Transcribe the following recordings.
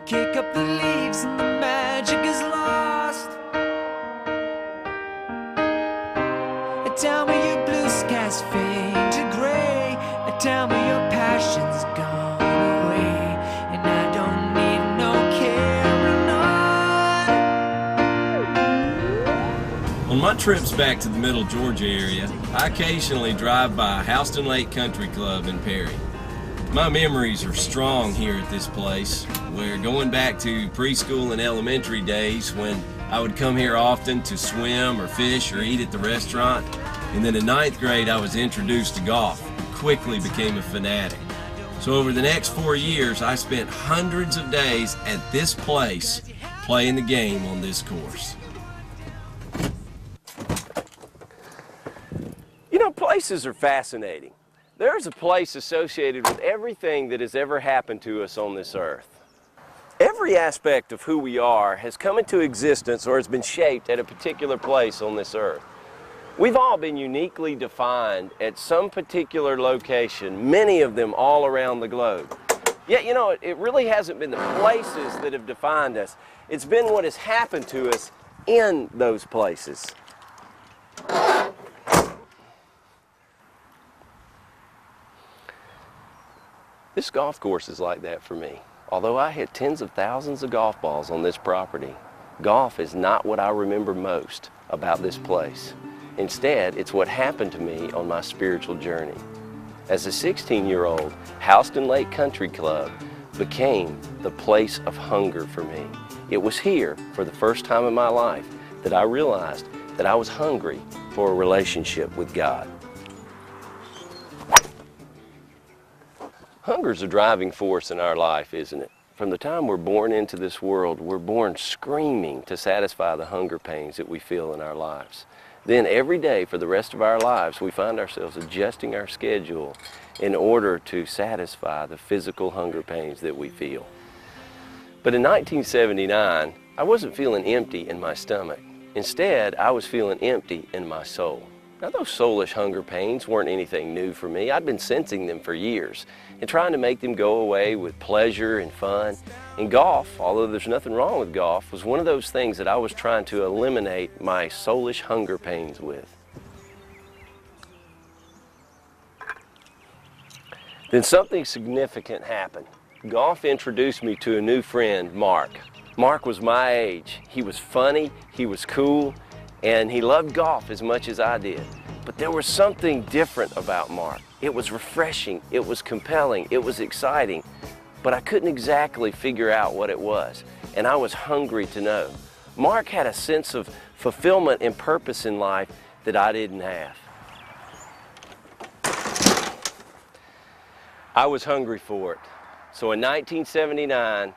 Kick up the leaves and the magic is lost. Tell me your blue skies fade to gray. Tell me your passion's gone away, and I don't need no carrying on. On my trips back to the Middle Georgia area, I occasionally drive by Houston Lake Country Club in Perry. My memories are strong here at this place, where going back to preschool and elementary days when I would come here often to swim or fish or eat at the restaurant. And then in 9th grade, I was introduced to golf and quickly became a fanatic. So over the next 4 years, I spent hundreds of days at this place playing the game on this course. You know, places are fascinating. There's a place associated with everything that has ever happened to us on this earth. Every aspect of who we are has come into existence or has been shaped at a particular place on this earth. We've all been uniquely defined at some particular location, many of them all around the globe. Yet, you know, it really hasn't been the places that have defined us. It's been what has happened to us in those places. This golf course is like that for me. Although I hit tens of thousands of golf balls on this property, golf is not what I remember most about this place. Instead, it's what happened to me on my spiritual journey. As a 16-year-old, Houston Lake Country Club became the place of hunger for me. It was here, for the first time in my life, that I realized that I was hungry for a relationship with God. Hunger's a driving force in our life, isn't it? From the time we're born into this world, we're born screaming to satisfy the hunger pains that we feel in our lives. Then every day for the rest of our lives, we find ourselves adjusting our schedule in order to satisfy the physical hunger pains that we feel. But in 1979, I wasn't feeling empty in my stomach. Instead, I was feeling empty in my soul. Now, those soulish hunger pains weren't anything new for me. I'd been sensing them for years and trying to make them go away with pleasure and fun. And golf, although there's nothing wrong with golf, was one of those things that I was trying to eliminate my soulish hunger pains with. Then something significant happened. Golf introduced me to a new friend, Mark. Mark was my age. He was funny, he was cool, and he loved golf as much as I did. But there was something different about Mark. It was refreshing, it was compelling, it was exciting, but I couldn't exactly figure out what it was, and I was hungry to know. Mark had a sense of fulfillment and purpose in life that I didn't have. I was hungry for it. So in 1979,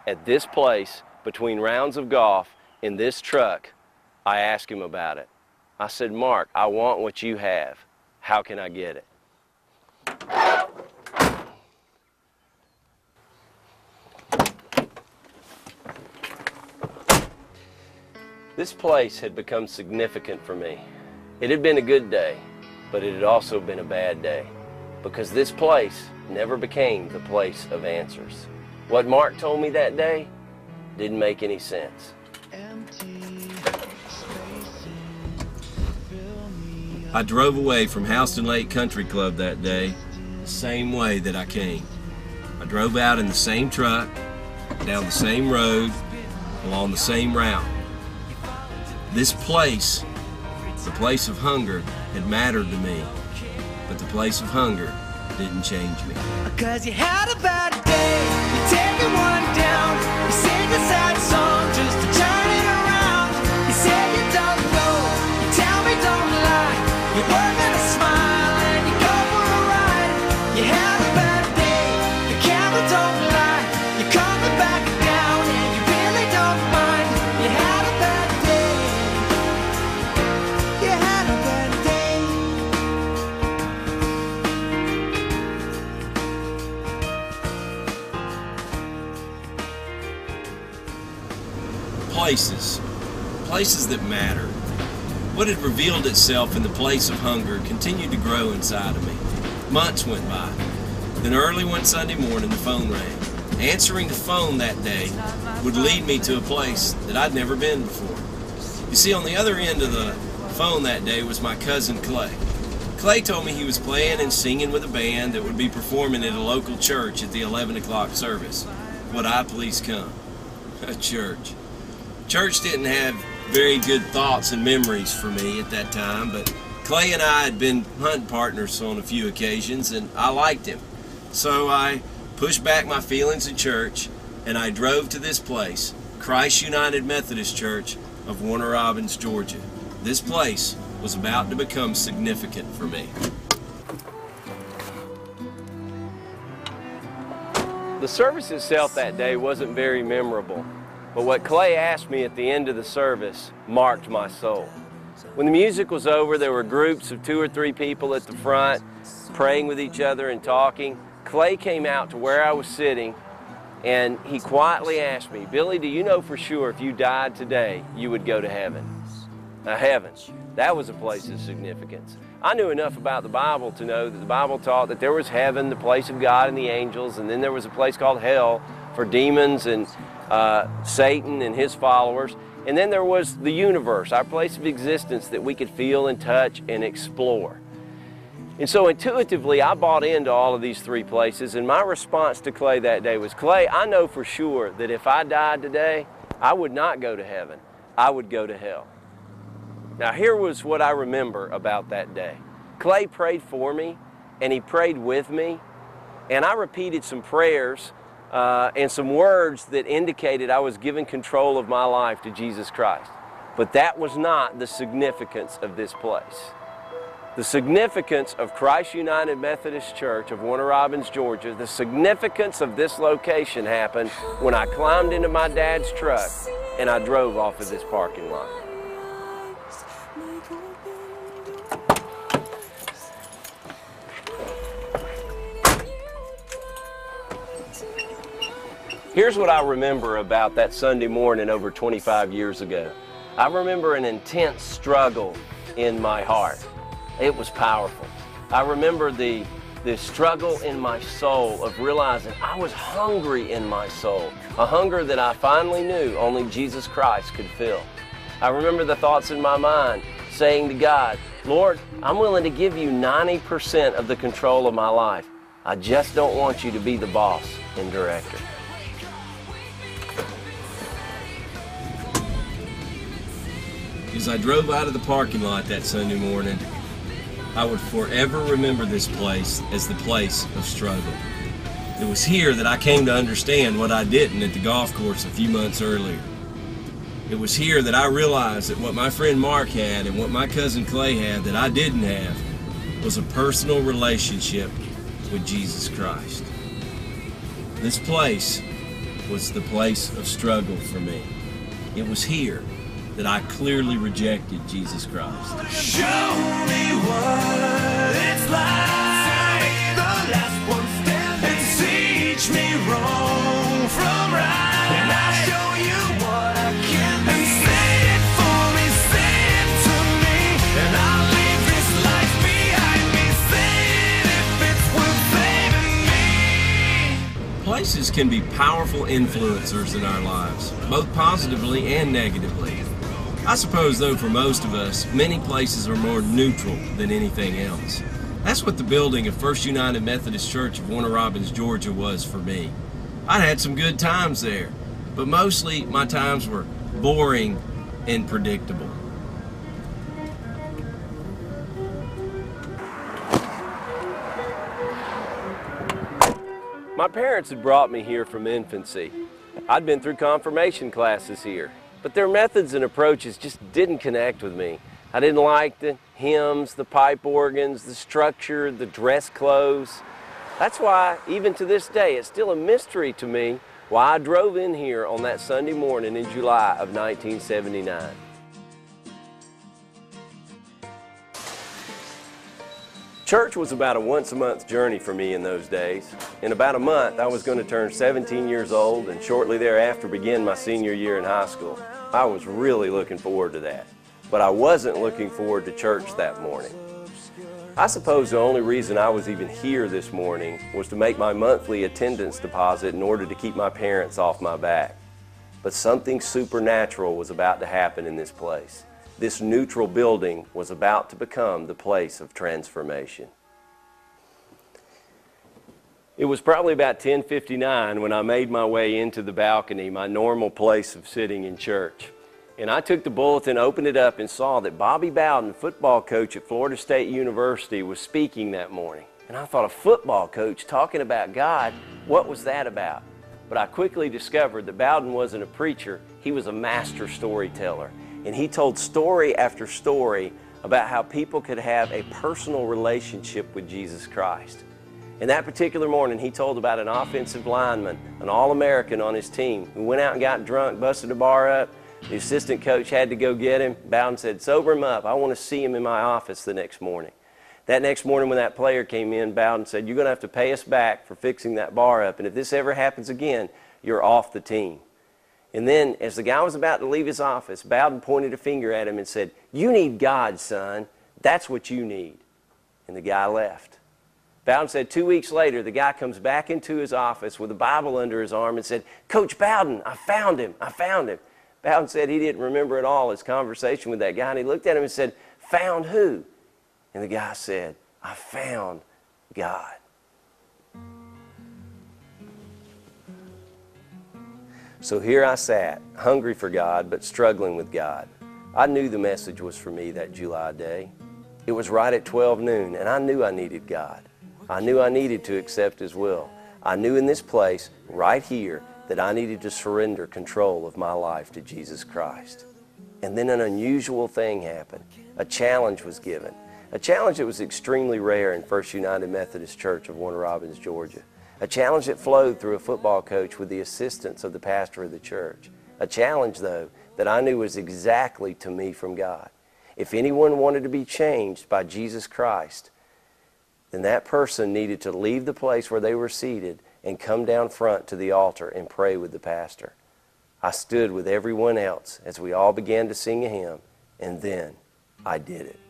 at this place, between rounds of golf, in this truck, I asked him about it. I said, Mark, I want what you have. How can I get it? This place had become significant for me. It had been a good day, but it had also been a bad day, because this place never became the place of answers. What Mark told me that day didn't make any sense. I drove away from Houston Lake Country Club that day the same way that I came. I drove out in the same truck, down the same road, along the same route. This place, the place of hunger, had mattered to me, but the place of hunger didn't change me. 'Cause you had a bad day, you're taking one down, you sing a sad song just to turn it around. You say you don't know, you tell me don't lie, you work on a smile and you go for a ride. You had a bad day, the camera don't lie, you're coming back down and you really don't mind. You had a bad day, you had a bad day. Places that matter. What had revealed itself in the place of hunger continued to grow inside of me. Months went by. Then early one Sunday morning, the phone rang. Answering the phone that day would lead me to a place that I'd never been before. You see, on the other end of the phone that day was my cousin Clay. Clay told me he was playing and singing with a band that would be performing at a local church at the 11 o'clock service. Would I please come? A church. Church didn't have very good thoughts and memories for me at that time, but Clay and I had been hunt partners on a few occasions, and I liked him. So I pushed back my feelings in church, and I drove to this place, Christ United Methodist Church of Warner Robins, Georgia. This place was about to become significant for me. The service itself that day wasn't very memorable, but what Clay asked me at the end of the service marked my soul. When the music was over, there were groups of 2 or 3 people at the front praying with each other and talking. Clay came out to where I was sitting, and he quietly asked me, "Billy, do you know for sure if you died today, you would go to heaven?" Now, heaven, that was a place of significance. I knew enough about the Bible to know that the Bible taught that there was heaven, the place of God and the angels, and then there was a place called hell for demons and Satan and his followers. And then there was the universe, our place of existence that we could feel and touch and explore. And so intuitively, I bought into all of these 3 places, and my response to Clay that day was, "Clay, I know for sure that if I died today, I would not go to heaven. I would go to hell." Now, here was what I remember about that day. Clay prayed for me, and he prayed with me, and I repeated some prayers and some words that indicated I was giving control of my life to Jesus Christ. But that was not the significance of this place. The significance of Christ United Methodist Church of Warner Robins, Georgia, the significance of this location happened when I climbed into my dad's truck and I drove off of this parking lot. Here's what I remember about that Sunday morning over 25 years ago. I remember an intense struggle in my heart. It was powerful. I remember the struggle in my soul of realizing I was hungry in my soul, a hunger that I finally knew only Jesus Christ could fill. I remember the thoughts in my mind saying to God, "Lord, I'm willing to give you 90% of the control of my life. I just don't want you to be the boss and director." As I drove out of the parking lot that Sunday morning, I would forever remember this place as the place of struggle. It was here that I came to understand what I didn't at the golf course a few months earlier. It was here that I realized that what my friend Mark had and what my cousin Clay had that I didn't have was a personal relationship with Jesus Christ. This place was the place of struggle for me. It was here that I clearly rejected Jesus Christ. Show me what it's like. The last one standing. And teach me wrong from right. And I'll show you what I can be. And say it for me, say it to me. And I'll leave this life behind me. Say it if it's worth saving me. Places can be powerful influencers in our lives, both positively and negatively. I suppose, though, for most of us, many places are more neutral than anything else. That's what the building of First United Methodist Church of Warner Robins, Georgia was for me. I'd had some good times there, but mostly my times were boring and predictable. My parents had brought me here from infancy. I'd been through confirmation classes here, but their methods and approaches just didn't connect with me. I didn't like the hymns, the pipe organs, the structure, the dress clothes. That's why, even to this day, it's still a mystery to me why I drove in here on that Sunday morning in July of 1979. Church was about a once-a-month journey for me in those days. In about a month, I was going to turn 17 years old and shortly thereafter begin my senior year in high school. I was really looking forward to that, but I wasn't looking forward to church that morning. I suppose the only reason I was even here this morning was to make my monthly attendance deposit in order to keep my parents off my back. But something supernatural was about to happen in this place. This neutral building was about to become the place of transformation. It was probably about 10:59 when I made my way into the balcony, my normal place of sitting in church. And I took the bulletin, opened it up, and saw that Bobby Bowden, football coach at Florida State University, was speaking that morning. And I thought, a football coach talking about God, what was that about? But I quickly discovered that Bowden wasn't a preacher, he was a master storyteller. And he told story after story about how people could have a personal relationship with Jesus Christ. And that particular morning, he told about an offensive lineman, an All-American on his team, who went out and got drunk, busted a bar up. The assistant coach had to go get him. Bowden said, sober him up. I want to see him in my office the next morning. That next morning when that player came in, Bowden said, you're going to have to pay us back for fixing that bar up. And if this ever happens again, you're off the team. And then as the guy was about to leave his office, Bowden pointed a finger at him and said, you need God, son. That's what you need. And the guy left. Bowden said 2 weeks later, the guy comes back into his office with a Bible under his arm and said, Coach Bowden, I found him. I found him. Bowden said he didn't remember at all his conversation with that guy, and he looked at him and said, found who? And the guy said, I found God. So here I sat, hungry for God, but struggling with God. I knew the message was for me that July day. It was right at 12 noon, and I knew I needed God. I knew I needed to accept His will. I knew in this place, right here, that I needed to surrender control of my life to Jesus Christ. And then an unusual thing happened. A challenge was given. A challenge that was extremely rare in First United Methodist Church of Warner Robins, Georgia. A challenge that flowed through a football coach with the assistance of the pastor of the church. A challenge, though, that I knew was exactly to me from God. If anyone wanted to be changed by Jesus Christ, then that person needed to leave the place where they were seated and come down front to the altar and pray with the pastor. I stood with everyone else as we all began to sing a hymn, and then I did it.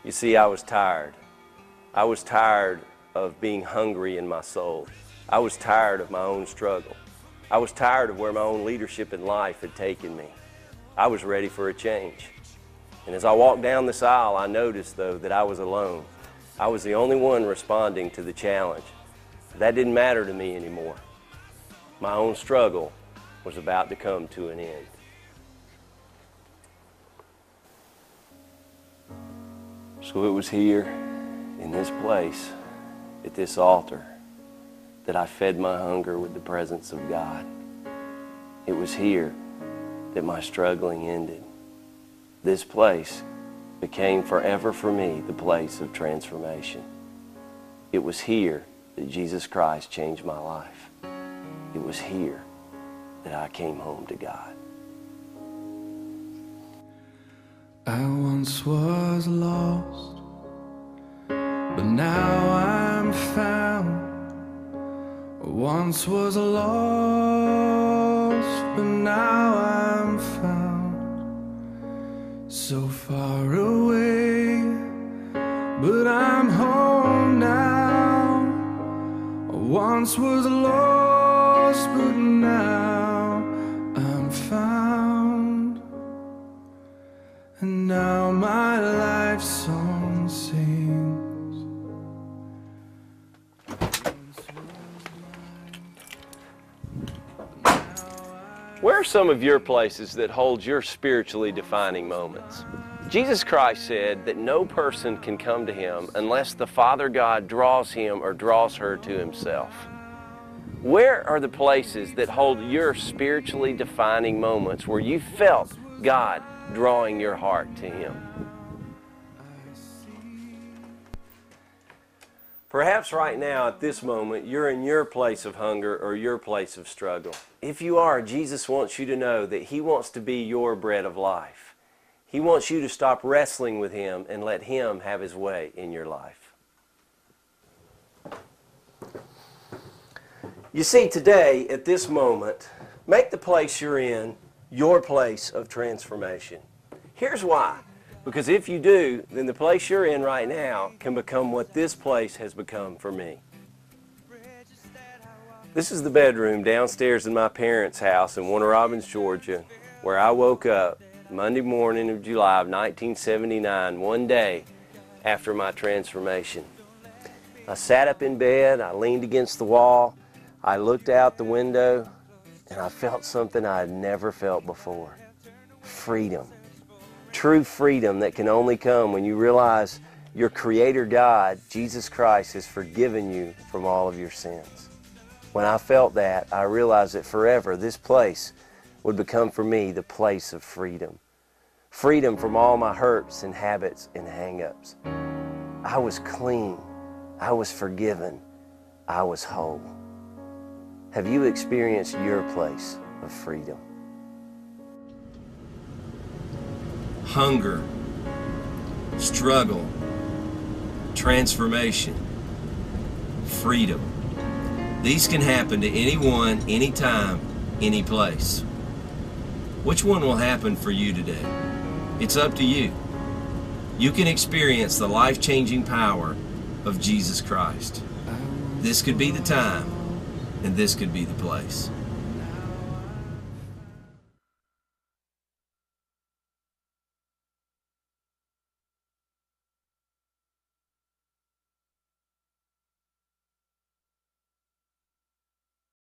You see, I was tired. I was tired of being hungry in my soul. I was tired of my own struggle. I was tired of where my own leadership in life had taken me. I was ready for a change. And as I walked down this aisle, I noticed, though, that I was alone. I was the only one responding to the challenge. That didn't matter to me anymore. My own struggle was about to come to an end. So it was here, in this place, at this altar, that I fed my hunger with the presence of God. It was here that my struggling ended. This place became forever for me the place of transformation. It was here that Jesus Christ changed my life. It was here that I came home to God. I once was lost, but now I'm found. Once was lost, but now I'm found. So far away, but I'm home now. Once was lost, but now I'm found. And now my life song sings. Where are some of your places that hold your spiritually defining moments? Jesus Christ said that no person can come to Him unless the Father God draws him or draws her to Himself. Where are the places that hold your spiritually defining moments where you felt God drawing your heart to Him? Perhaps right now at this moment you're in your place of hunger or your place of struggle. If you are, Jesus wants you to know that He wants to be your bread of life. He wants you to stop wrestling with Him and let Him have His way in your life. You see, today, at this moment, make the place you're in your place of transformation. Here's why. Because if you do, then the place you're in right now can become what this place has become for me. This is the bedroom downstairs in my parents' house in Warner Robins, Georgia, where I woke up Monday morning of July of 1979, one day after my transformation. I sat up in bed, I leaned against the wall, I looked out the window, and I felt something I had never felt before. Freedom. True freedom that can only come when you realize your Creator God, Jesus Christ, has forgiven you from all of your sins. When I felt that, I realized that forever this place would become for me the place of freedom. Freedom from all my hurts and habits and hang-ups. I was clean. I was forgiven. I was whole. Have you experienced your place of freedom? Hunger, struggle, transformation, freedom. These can happen to anyone, anytime, any place. Which one will happen for you today? It's up to you. You can experience the life-changing power of Jesus Christ. This could be the time, and this could be the place.